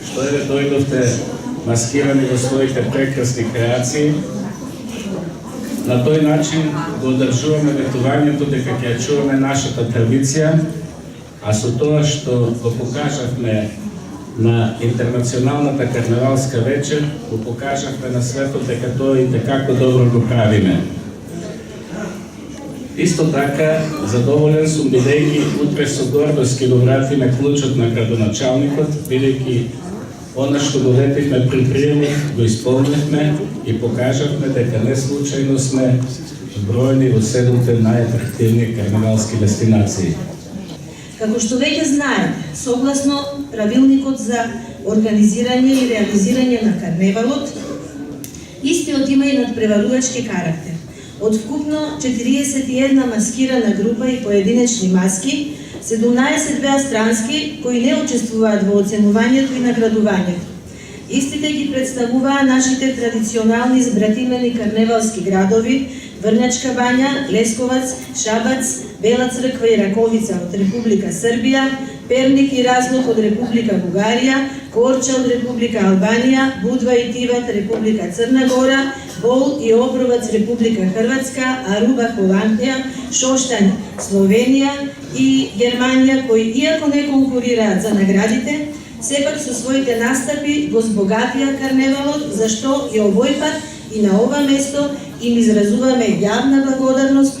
што еве дојдовте маскирани во своите прекрасни креации. На тој начин го одржуваме ветувањето дека ќе ја чуваме нашата традиција, а со тоа што го покажавме на интернационалната карневалска вечер, го покажавме на светот дека тоа и како добро го правиме. Исто така, задоволен сум бидејќи утре со гордост ќе го вратиме клучот на градоначалникот, бидејќи она што го ветивме при приемот го исполнивме и покажавме дека не случајно сме бројни во 7 најатрактивни карневалски дестинации. Како што веќе знаете, согласно правилникот за организирање и реализирање на карневалот, истиот има и надпреварувачки карактер. Од вкупно 41 маскирана група и поединечни маски, 17 беа странски кои не учествуваат во оценувањето и наградувањето. Истите ги представуваа нашите традиционални збратимени карневалски градови Врнјачка бања, Лесковац, Шабац, Бела црква и Раковица од Република Србија, Перник и Разлог од Република Бугарија, Корча од Република Албанија, Будва и Тиват Република Црна Гора, Бол и Обровац Република Хрватска, Аруба Холандија, Шоштањ Словенија и Германија, кои иако не конкурираат за наградите, сепак со своите настапи го збогатија карневалот, зашто и овој пат и на ова место им изразуваме јавна благодарност